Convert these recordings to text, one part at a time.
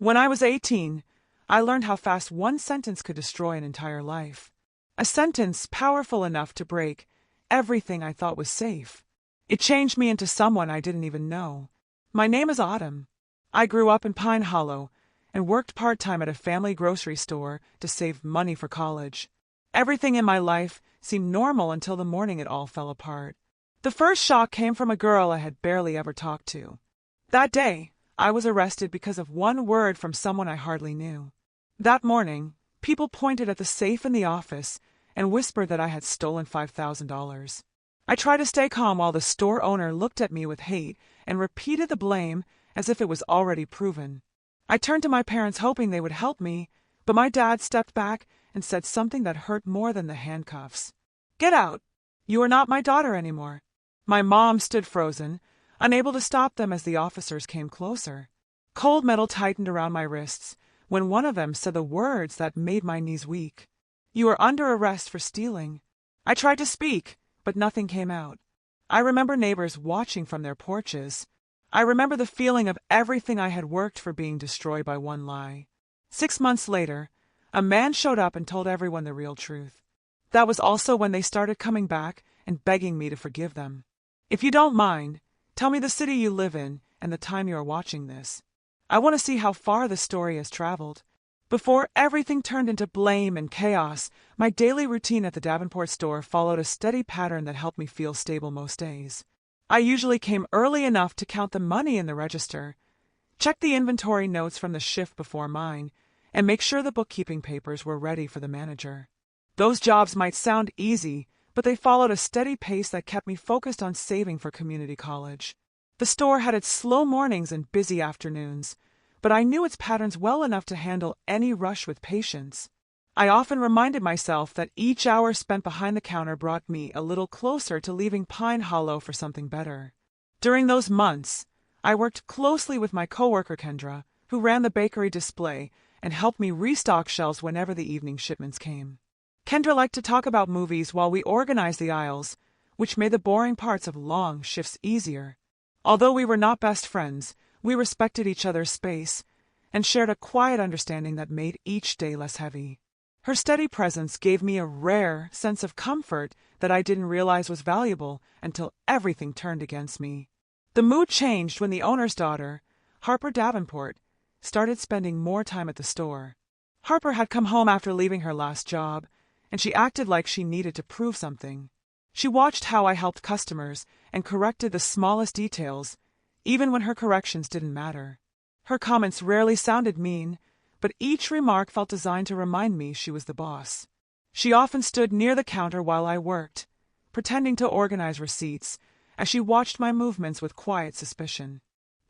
When I was 18, I learned how fast one sentence could destroy an entire life. A sentence powerful enough to break everything I thought was safe. It changed me into someone I didn't even know. My name is Autumn. I grew up in Pine Hollow and worked part-time at a family grocery store to save money for college. Everything in my life seemed normal until the morning it all fell apart. The first shock came from a girl I had barely ever talked to. That day, I was arrested because of one word from someone I hardly knew. That morning, people pointed at the safe in the office and whispered that I had stolen $5,000. I tried to stay calm while the store owner looked at me with hate and repeated the blame as if it was already proven. I turned to my parents hoping they would help me, but my dad stepped back and said something that hurt more than the handcuffs. "Get out! You are not my daughter anymore." My mom stood frozen, unable to stop them as the officers came closer. Cold metal tightened around my wrists when one of them said the words that made my knees weak. "You are under arrest for stealing." I tried to speak, but nothing came out. I remember neighbors watching from their porches. I remember the feeling of everything I had worked for being destroyed by one lie. 6 months later, a man showed up and told everyone the real truth. That was also when they started coming back and begging me to forgive them. If you don't mind, tell me the city you live in and the time you are watching this. I want to see how far the story has traveled. Before everything turned into blame and chaos, my daily routine at the Davenport store followed a steady pattern that helped me feel stable most days. I usually came early enough to count the money in the register, check the inventory notes from the shift before mine, and make sure the bookkeeping papers were ready for the manager. Those jobs might sound easy, but they followed a steady pace that kept me focused on saving for community college. The store had its slow mornings and busy afternoons, but I knew its patterns well enough to handle any rush with patience. I often reminded myself that each hour spent behind the counter brought me a little closer to leaving Pine Hollow for something better. During those months, I worked closely with my coworker Kendra, who ran the bakery display and helped me restock shelves whenever the evening shipments came. Kendra liked to talk about movies while we organized the aisles, which made the boring parts of long shifts easier. Although we were not best friends, we respected each other's space and shared a quiet understanding that made each day less heavy. Her steady presence gave me a rare sense of comfort that I didn't realize was valuable until everything turned against me. The mood changed when the owner's daughter, Harper Davenport, started spending more time at the store. Harper had come home after leaving her last job, and she acted like she needed to prove something. She watched how I helped customers and corrected the smallest details, even when her corrections didn't matter. Her comments rarely sounded mean, but each remark felt designed to remind me she was the boss. She often stood near the counter while I worked, pretending to organize receipts, as she watched my movements with quiet suspicion.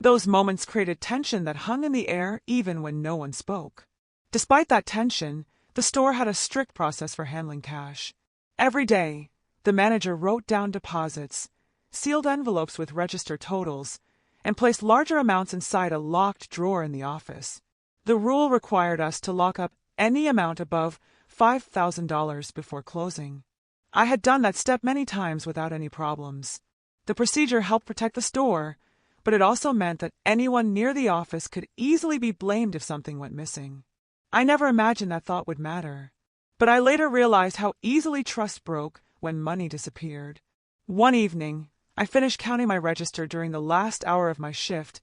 Those moments created tension that hung in the air even when no one spoke. Despite that tension, the store had a strict process for handling cash. Every day, the manager wrote down deposits, sealed envelopes with register totals, and placed larger amounts inside a locked drawer in the office. The rule required us to lock up any amount above $5,000 before closing. I had done that step many times without any problems. The procedure helped protect the store, but it also meant that anyone near the office could easily be blamed if something went missing. I never imagined that thought would matter, but I later realized how easily trust broke when money disappeared. One evening, I finished counting my register during the last hour of my shift,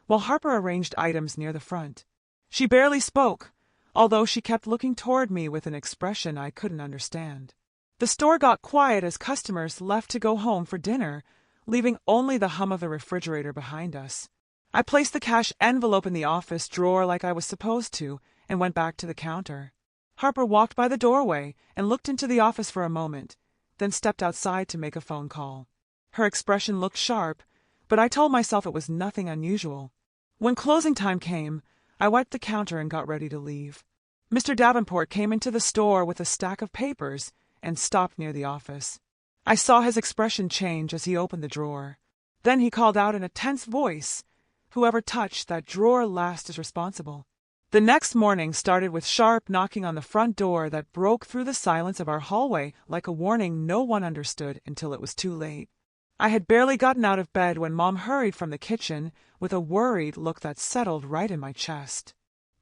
while Harper arranged items near the front. She barely spoke, although she kept looking toward me with an expression I couldn't understand. The store got quiet as customers left to go home for dinner, leaving only the hum of the refrigerator behind us. I placed the cash envelope in the office drawer like I was supposed to and went back to the counter. Harper walked by the doorway and looked into the office for a moment, then stepped outside to make a phone call. Her expression looked sharp, but I told myself it was nothing unusual. When closing time came, I wiped the counter and got ready to leave. Mr. Davenport came into the store with a stack of papers and stopped near the office. I saw his expression change as he opened the drawer. Then he called out in a tense voice, "Whoever touched that drawer last is responsible." The next morning started with sharp knocking on the front door that broke through the silence of our hallway like a warning no one understood until it was too late. I had barely gotten out of bed when Mom hurried from the kitchen with a worried look that settled right in my chest.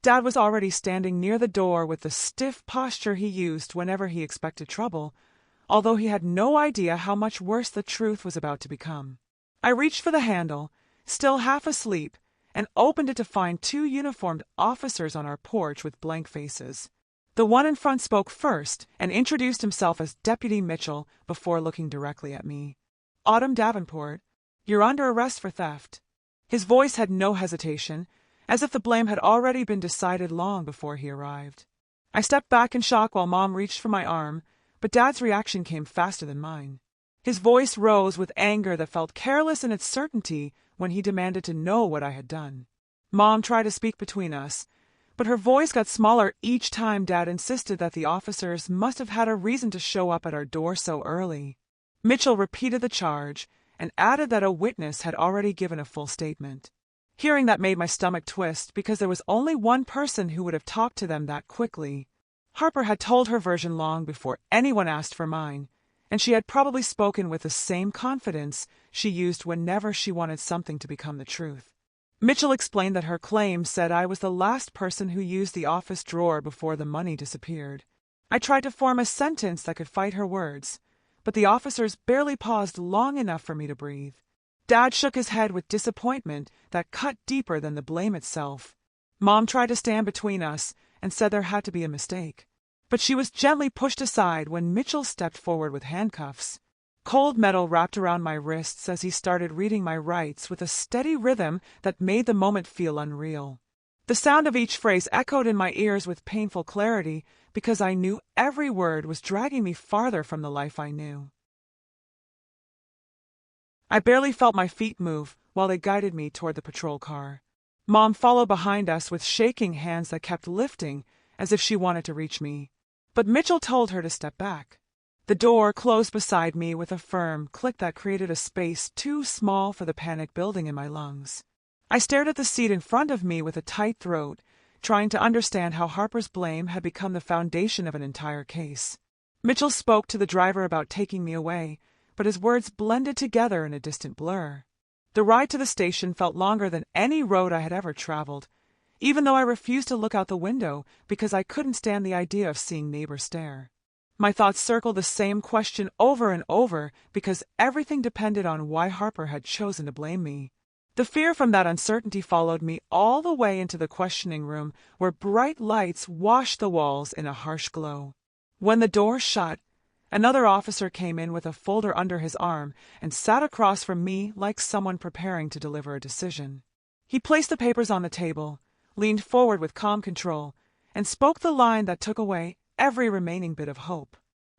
Dad was already standing near the door with the stiff posture he used whenever he expected trouble, although he had no idea how much worse the truth was about to become. I reached for the handle, still half asleep, and opened it to find two uniformed officers on our porch with blank faces. The one in front spoke first and introduced himself as Deputy Mitchell before looking directly at me. "Autumn Davenport, you're under arrest for theft." His voice had no hesitation, as if the blame had already been decided long before he arrived. I stepped back in shock while Mom reached for my arm, but Dad's reaction came faster than mine. His voice rose with anger that felt careless in its certainty when he demanded to know what I had done. Mom tried to speak between us, but her voice got smaller each time Dad insisted that the officers must have had a reason to show up at our door so early. Mitchell repeated the charge and added that a witness had already given a full statement. Hearing that made my stomach twist because there was only one person who would have talked to them that quickly. Harper had told her version long before anyone asked for mine, and she had probably spoken with the same confidence she used whenever she wanted something to become the truth. Mitchell explained that her claim said I was the last person who used the office drawer before the money disappeared. I tried to form a sentence that could fight her words, but the officers barely paused long enough for me to breathe. Dad shook his head with disappointment that cut deeper than the blame itself. Mom tried to stand between us and said there had to be a mistake, but she was gently pushed aside when Mitchell stepped forward with handcuffs. Cold metal wrapped around my wrists as he started reading my rights with a steady rhythm that made the moment feel unreal. The sound of each phrase echoed in my ears with painful clarity because I knew every word was dragging me farther from the life I knew. I barely felt my feet move while they guided me toward the patrol car. Mom followed behind us with shaking hands that kept lifting as if she wanted to reach me, but Mitchell told her to step back. The door closed beside me with a firm click that created a space too small for the panic building in my lungs. I stared at the seat in front of me with a tight throat, trying to understand how Harper's blame had become the foundation of an entire case. Mitchell spoke to the driver about taking me away, but his words blended together in a distant blur. The ride to the station felt longer than any road I had ever traveled, even though I refused to look out the window because I couldn't stand the idea of seeing neighbors stare. My thoughts circled the same question over and over because everything depended on why Harper had chosen to blame me. The fear from that uncertainty followed me all the way into the questioning room where bright lights washed the walls in a harsh glow. When the door shut, another officer came in with a folder under his arm and sat across from me like someone preparing to deliver a decision. He placed the papers on the table, leaned forward with calm control, and spoke the line that took away every remaining bit of hope.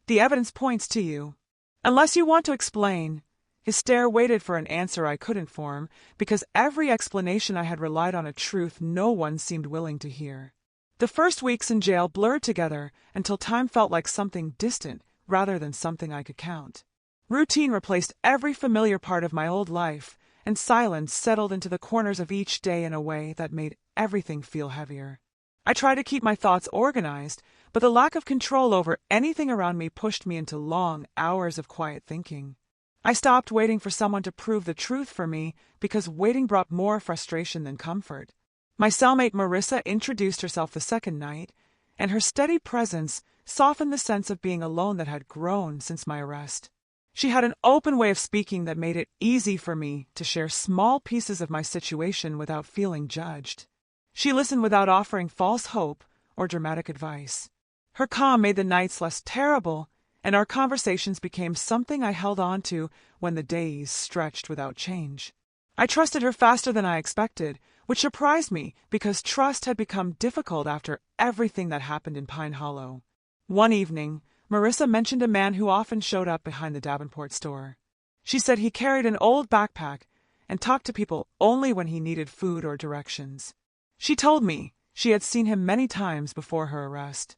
"The evidence points to you. Unless you want to explain." His stare waited for an answer I couldn't form because every explanation I had relied on a truth no one seemed willing to hear. The first weeks in jail blurred together until time felt like something distant rather than something I could count. Routine replaced every familiar part of my old life, and silence settled into the corners of each day in a way that made everything feel heavier. I tried to keep my thoughts organized, but the lack of control over anything around me pushed me into long hours of quiet thinking. I stopped waiting for someone to prove the truth for me because waiting brought more frustration than comfort. My cellmate Marissa introduced herself the second night, and her steady presence softened the sense of being alone that had grown since my arrest. She had an open way of speaking that made it easy for me to share small pieces of my situation without feeling judged. She listened without offering false hope or dramatic advice. Her calm made the nights less terrible, and our conversations became something I held on to when the days stretched without change. I trusted her faster than I expected, which surprised me because trust had become difficult after everything that happened in Pine Hollow. One evening, Marissa mentioned a man who often showed up behind the Davenport store. She said he carried an old backpack and talked to people only when he needed food or directions. She told me she had seen him many times before her arrest.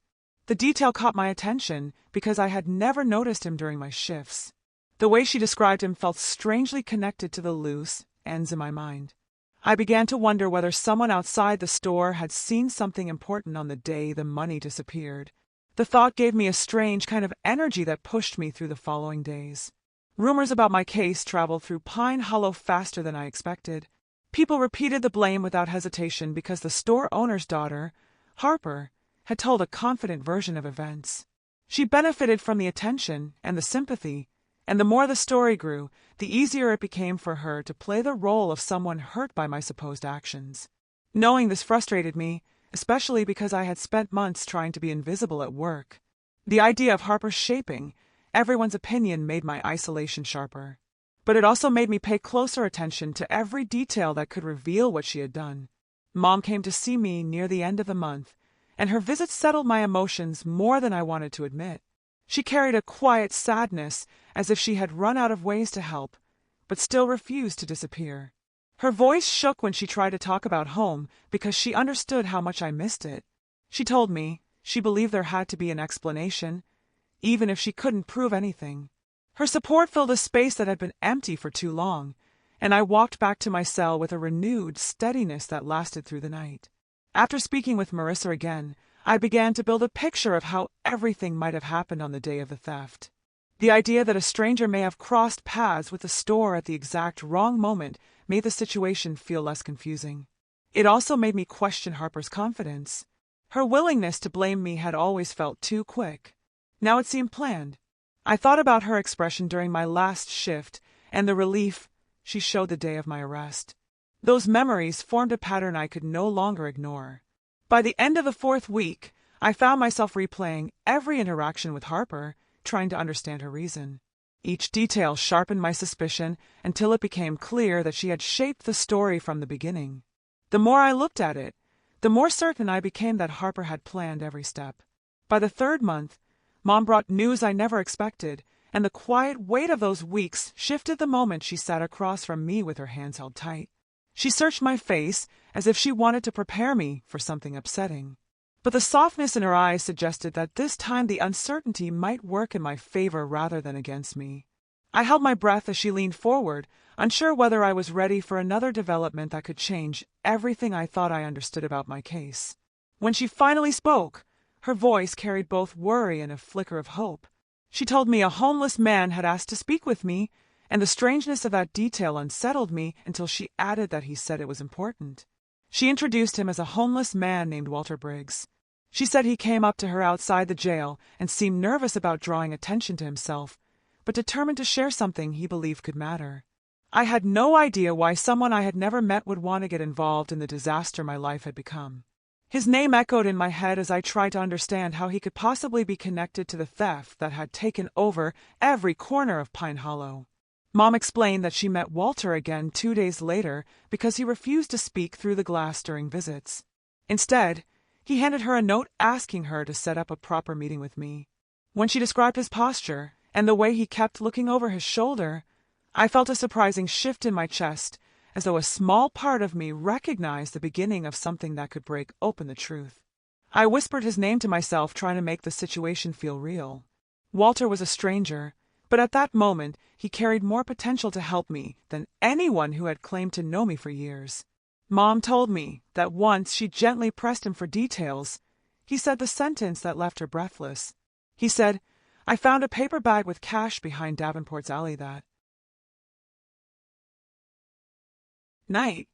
The detail caught my attention because I had never noticed him during my shifts. The way she described him felt strangely connected to the loose ends in my mind. I began to wonder whether someone outside the store had seen something important on the day the money disappeared. The thought gave me a strange kind of energy that pushed me through the following days. Rumors about my case traveled through Pine Hollow faster than I expected. People repeated the blame without hesitation because the store owner's daughter, Harper, had told a confident version of events. She benefited from the attention and the sympathy, and the more the story grew, the easier it became for her to play the role of someone hurt by my supposed actions. Knowing this frustrated me, especially because I had spent months trying to be invisible at work. The idea of Harper shaping everyone's opinion made my isolation sharper. But it also made me pay closer attention to every detail that could reveal what she had done. Mom came to see me near the end of the month, and her visit settled my emotions more than I wanted to admit. She carried a quiet sadness, as if she had run out of ways to help, but still refused to disappear. Her voice shook when she tried to talk about home because she understood how much I missed it. She told me she believed there had to be an explanation, even if she couldn't prove anything. Her support filled a space that had been empty for too long, and I walked back to my cell with a renewed steadiness that lasted through the night. After speaking with Marissa again, I began to build a picture of how everything might have happened on the day of the theft. The idea that a stranger may have crossed paths with the store at the exact wrong moment made the situation feel less confusing. It also made me question Harper's confidence. Her willingness to blame me had always felt too quick. Now it seemed planned. I thought about her expression during my last shift and the relief she showed the day of my arrest. Those memories formed a pattern I could no longer ignore. By the end of the 4th week, I found myself replaying every interaction with Harper, trying to understand her reason. Each detail sharpened my suspicion until it became clear that she had shaped the story from the beginning. The more I looked at it, the more certain I became that Harper had planned every step. By the 3rd month, Mom brought news I never expected, and the quiet weight of those weeks shifted the moment she sat across from me with her hands held tight. She searched my face as if she wanted to prepare me for something upsetting. But the softness in her eyes suggested that this time the uncertainty might work in my favor rather than against me. I held my breath as she leaned forward, unsure whether I was ready for another development that could change everything I thought I understood about my case. When she finally spoke, her voice carried both worry and a flicker of hope. She told me a homeless man had asked to speak with me, and the strangeness of that detail unsettled me until she added that he said it was important. She introduced him as a homeless man named Walter Briggs. She said he came up to her outside the jail and seemed nervous about drawing attention to himself, but determined to share something he believed could matter. I had no idea why someone I had never met would want to get involved in the disaster my life had become. His name echoed in my head as I tried to understand how he could possibly be connected to the theft that had taken over every corner of Pine Hollow. Mom explained that she met Walter again 2 days later because he refused to speak through the glass during visits. Instead, he handed her a note asking her to set up a proper meeting with me. When she described his posture and the way he kept looking over his shoulder, I felt a surprising shift in my chest, as though a small part of me recognized the beginning of something that could break open the truth. I whispered his name to myself, trying to make the situation feel real. Walter was a stranger, but at that moment he carried more potential to help me than anyone who had claimed to know me for years. Mom told me that once she gently pressed him for details, he said the sentence that left her breathless. He said, "I found a paper bag with cash behind Davenport's alley that night."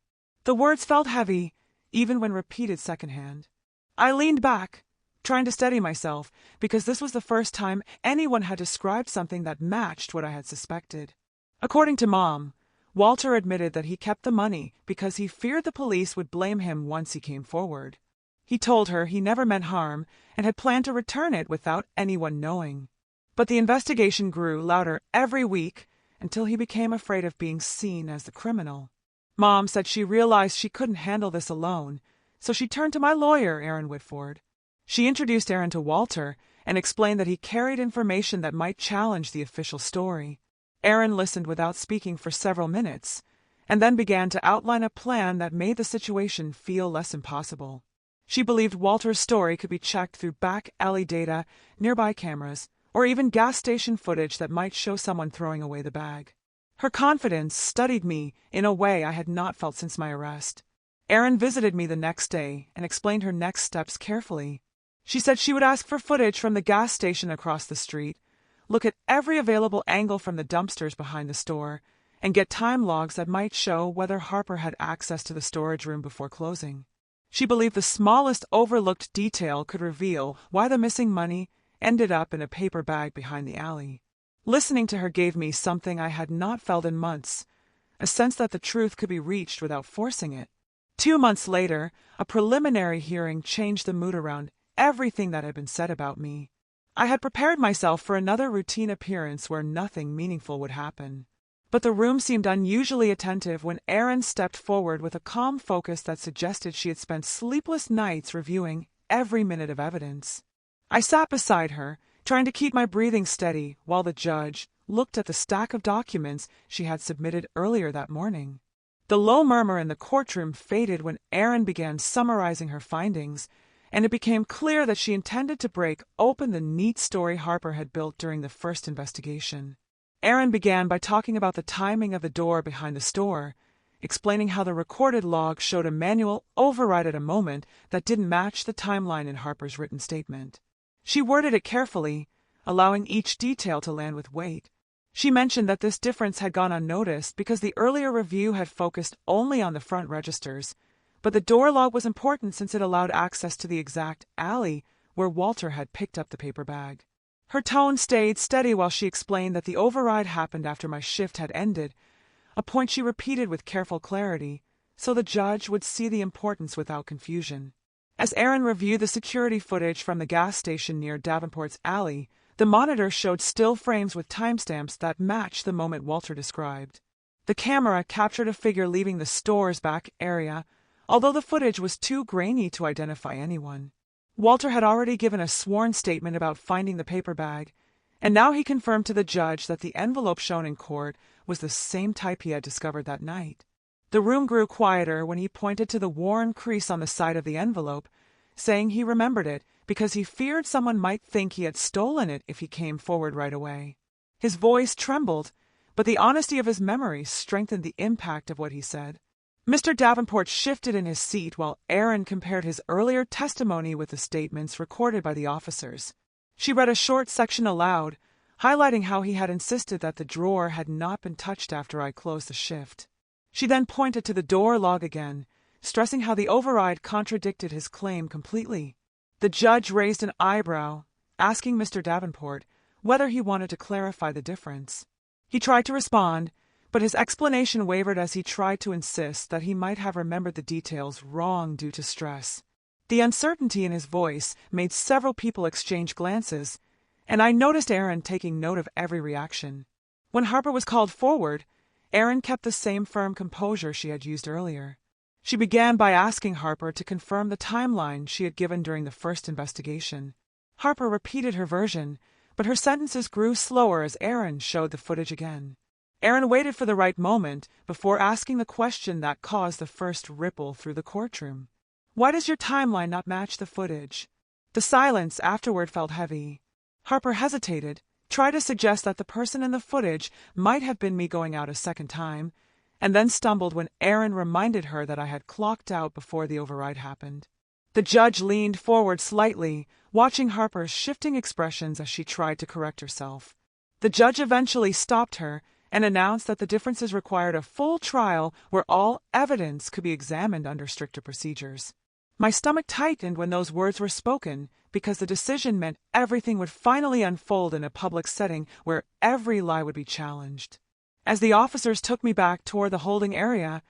The words felt heavy, even when repeated secondhand. I leaned back, trying to steady myself, because this was the first time anyone had described something that matched what I had suspected. According to Mom, Walter admitted that he kept the money because he feared the police would blame him once he came forward. He told her he never meant harm and had planned to return it without anyone knowing. But the investigation grew louder every week until he became afraid of being seen as the criminal. Mom said she realized she couldn't handle this alone, so she turned to my lawyer, Aaron Whitford. She introduced Aaron to Walter and explained that he carried information that might challenge the official story. Aaron listened without speaking for several minutes, and then began to outline a plan that made the situation feel less impossible. She believed Walter's story could be checked through back alley data, nearby cameras, or even gas station footage that might show someone throwing away the bag. Her confidence studied me in a way I had not felt since my arrest. Erin visited me the next day and explained her next steps carefully. She said she would ask for footage from the gas station across the street, look at every available angle from the dumpsters behind the store, and get time logs that might show whether Harper had access to the storage room before closing. She believed the smallest overlooked detail could reveal why the missing money ended up in a paper bag behind the alley. Listening to her gave me something I had not felt in months, a sense that the truth could be reached without forcing it. 2 months later, a preliminary hearing changed the mood around everything that had been said about me. I had prepared myself for another routine appearance where nothing meaningful would happen. But the room seemed unusually attentive when Erin stepped forward with a calm focus that suggested she had spent sleepless nights reviewing every minute of evidence. I sat beside her, trying to keep my breathing steady, while the judge looked at the stack of documents she had submitted earlier that morning. The low murmur in the courtroom faded when Erin began summarizing her findings, and it became clear that she intended to break open the neat story Harper had built during the first investigation. Erin began by talking about the timing of the door behind the store, explaining how the recorded log showed a manual override at a moment that didn't match the timeline in Harper's written statement. She worded it carefully, allowing each detail to land with weight. She mentioned that this difference had gone unnoticed because the earlier review had focused only on the front registers, but the door log was important since it allowed access to the exact alley where Walter had picked up the paper bag. Her tone stayed steady while she explained that the override happened after my shift had ended, a point she repeated with careful clarity, so the judge would see the importance without confusion. As Erin reviewed the security footage from the gas station near Davenport's alley, the monitor showed still frames with timestamps that matched the moment Walter described. The camera captured a figure leaving the store's back area, although the footage was too grainy to identify anyone. Walter had already given a sworn statement about finding the paper bag, and now he confirmed to the judge that the envelope shown in court was the same type he had discovered that night. The room grew quieter when he pointed to the worn crease on the side of the envelope, saying he remembered it because he feared someone might think he had stolen it if he came forward right away. His voice trembled, but the honesty of his memory strengthened the impact of what he said. Mr. Davenport shifted in his seat while Erin compared his earlier testimony with the statements recorded by the officers. She read a short section aloud, highlighting how he had insisted that the drawer had not been touched after I closed the shift. She then pointed to the door log again, stressing how the override contradicted his claim completely. The judge raised an eyebrow, asking Mr. Davenport whether he wanted to clarify the difference. He tried to respond, but his explanation wavered as he tried to insist that he might have remembered the details wrong due to stress. The uncertainty in his voice made several people exchange glances, and I noticed Erin taking note of every reaction. When Harper was called forward, Erin kept the same firm composure she had used earlier. She began by asking Harper to confirm the timeline she had given during the first investigation. Harper repeated her version, but her sentences grew slower as Erin showed the footage again. Erin waited for the right moment before asking the question that caused the first ripple through the courtroom. "Why does your timeline not match the footage?" The silence afterward felt heavy. Harper hesitated, tried to suggest that the person in the footage might have been me going out a second time, and then stumbled when Erin reminded her that I had clocked out before the override happened. The judge leaned forward slightly, watching Harper's shifting expressions as she tried to correct herself. The judge eventually stopped her and announced that the differences required a full trial where all evidence could be examined under stricter procedures. My stomach tightened when those words were spoken, because the decision meant everything would finally unfold in a public setting where every lie would be challenged. As the officers took me back toward the holding area,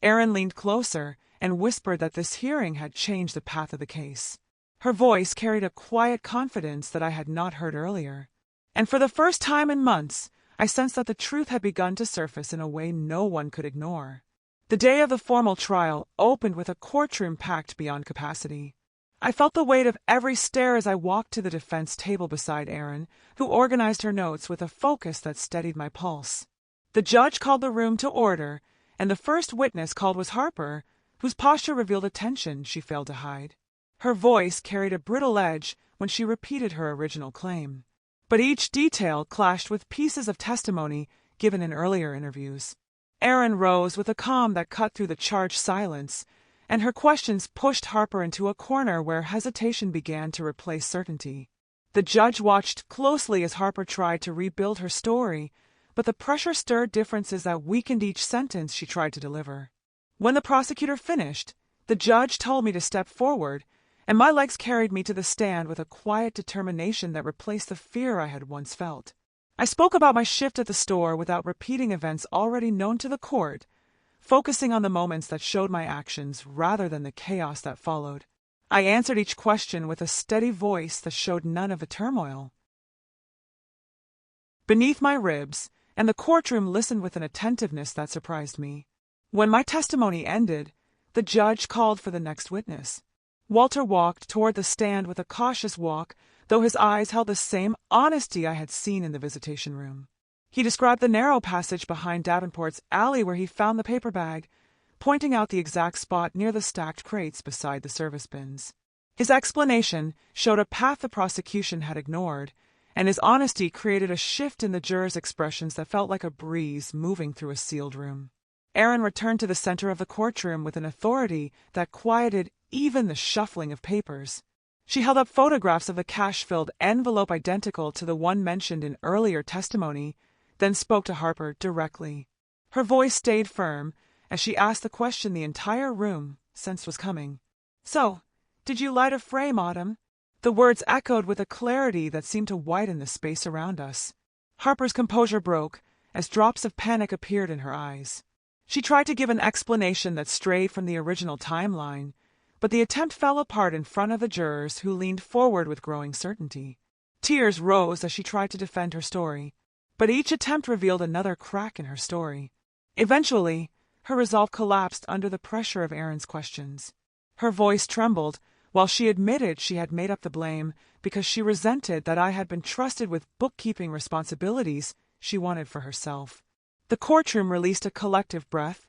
Erin leaned closer and whispered that this hearing had changed the path of the case. Her voice carried a quiet confidence that I had not heard earlier. And for the first time in months, I sensed that the truth had begun to surface in a way no one could ignore. The day of the formal trial opened with a courtroom packed beyond capacity. I felt the weight of every stare as I walked to the defense table beside Erin, who organized her notes with a focus that steadied my pulse. The judge called the room to order, and the first witness called was Harper, whose posture revealed a tension she failed to hide. Her voice carried a brittle edge when she repeated her original claim. But each detail clashed with pieces of testimony given in earlier interviews. Erin rose with a calm that cut through the charged silence, and her questions pushed Harper into a corner where hesitation began to replace certainty. The judge watched closely as Harper tried to rebuild her story, but the pressure stirred differences that weakened each sentence she tried to deliver. When the prosecutor finished, the judge told me to step forward, and my legs carried me to the stand with a quiet determination that replaced the fear I had once felt. I spoke about my shift at the store without repeating events already known to the court, focusing on the moments that showed my actions rather than the chaos that followed. I answered each question with a steady voice that showed none of the turmoil beneath my ribs, and the courtroom listened with an attentiveness that surprised me. When my testimony ended, the judge called for the next witness. Walter walked toward the stand with a cautious walk, though his eyes held the same honesty I had seen in the visitation room. He described the narrow passage behind Davenport's alley where he found the paper bag, pointing out the exact spot near the stacked crates beside the service bins. His explanation showed a path the prosecution had ignored, and his honesty created a shift in the jurors' expressions that felt like a breeze moving through a sealed room. Erin returned to the center of the courtroom with an authority that quieted even the shuffling of papers. She held up photographs of the cash-filled envelope identical to the one mentioned in earlier testimony, then spoke to Harper directly. Her voice stayed firm as she asked the question the entire room sensed was coming. "So, did you light a frame, Autumn?" The words echoed with a clarity that seemed to widen the space around us. Harper's composure broke as drops of panic appeared in her eyes. She tried to give an explanation that strayed from the original timeline, but the attempt fell apart in front of the jurors who leaned forward with growing certainty. Tears rose as she tried to defend her story, but each attempt revealed another crack in her story. Eventually, her resolve collapsed under the pressure of Erin's questions. Her voice trembled while she admitted she had made up the blame because she resented that I had been trusted with bookkeeping responsibilities she wanted for herself. The courtroom released a collective breath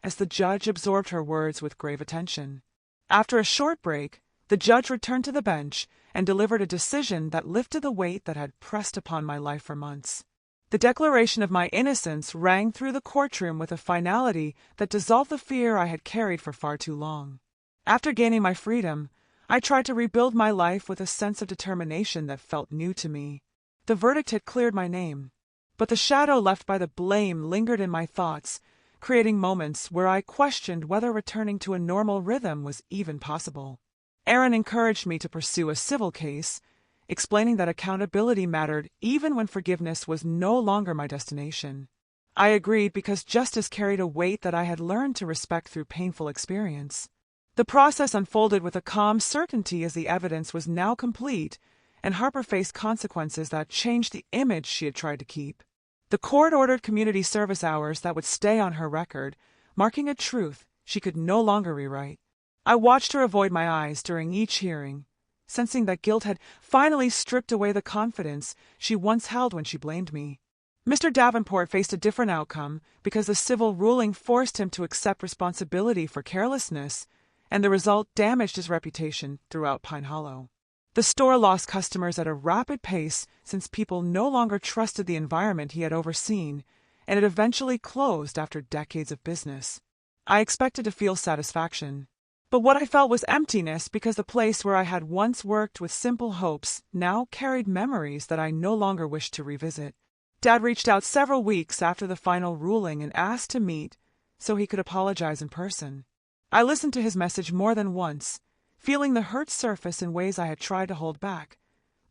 as the judge absorbed her words with grave attention. After a short break, the judge returned to the bench and delivered a decision that lifted the weight that had pressed upon my life for months. The declaration of my innocence rang through the courtroom with a finality that dissolved the fear I had carried for far too long. After gaining my freedom, I tried to rebuild my life with a sense of determination that felt new to me. The verdict had cleared my name, but the shadow left by the blame lingered in my thoughts, creating moments where I questioned whether returning to a normal rhythm was even possible. Erin encouraged me to pursue a civil case, explaining that accountability mattered even when forgiveness was no longer my destination. I agreed because justice carried a weight that I had learned to respect through painful experience. The process unfolded with a calm certainty as the evidence was now complete, and Harper faced consequences that changed the image she had tried to keep. The court ordered community service hours that would stay on her record, marking a truth she could no longer rewrite. I watched her avoid my eyes during each hearing, sensing that guilt had finally stripped away the confidence she once held when she blamed me. Mr. Davenport faced a different outcome because the civil ruling forced him to accept responsibility for carelessness, and the result damaged his reputation throughout Pine Hollow. The store lost customers at a rapid pace since people no longer trusted the environment he had overseen, and it eventually closed after decades of business. I expected to feel satisfaction, but what I felt was emptiness because the place where I had once worked with simple hopes now carried memories that I no longer wished to revisit. Dad reached out several weeks after the final ruling and asked to meet so he could apologize in person. I listened to his message more than once, feeling the hurt surface in ways I had tried to hold back,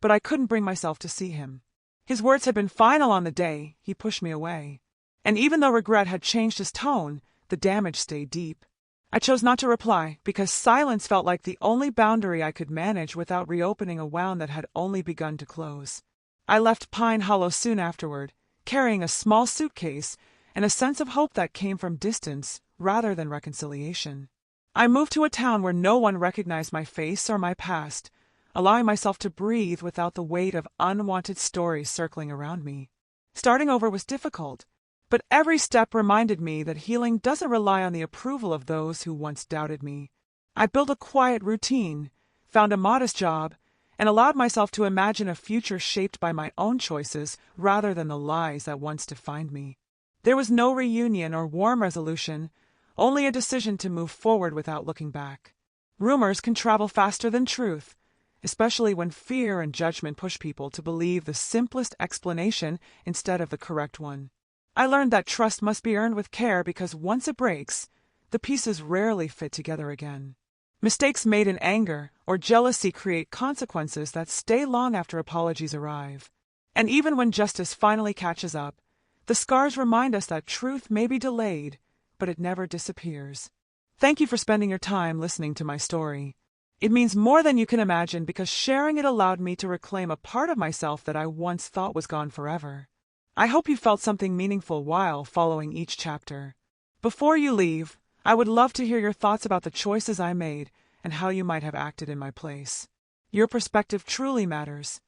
but I couldn't bring myself to see him. His words had been final on the day he pushed me away, and even though regret had changed his tone, the damage stayed deep. I chose not to reply because silence felt like the only boundary I could manage without reopening a wound that had only begun to close. I left Pine Hollow soon afterward, carrying a small suitcase and a sense of hope that came from distance rather than reconciliation. I moved to a town where no one recognized my face or my past, allowing myself to breathe without the weight of unwanted stories circling around me. Starting over was difficult, but every step reminded me that healing doesn't rely on the approval of those who once doubted me. I built a quiet routine, found a modest job, and allowed myself to imagine a future shaped by my own choices rather than the lies that once defined me. There was no reunion or warm resolution, only a decision to move forward without looking back. Rumors can travel faster than truth, especially when fear and judgment push people to believe the simplest explanation instead of the correct one. I learned that trust must be earned with care because once it breaks, the pieces rarely fit together again. Mistakes made in anger or jealousy create consequences that stay long after apologies arrive. And even when justice finally catches up, the scars remind us that truth may be delayed, but it never disappears. Thank you for spending your time listening to my story. It means more than you can imagine because sharing it allowed me to reclaim a part of myself that I once thought was gone forever. I hope you felt something meaningful while following each chapter. Before you leave, I would love to hear your thoughts about the choices I made and how you might have acted in my place. Your perspective truly matters.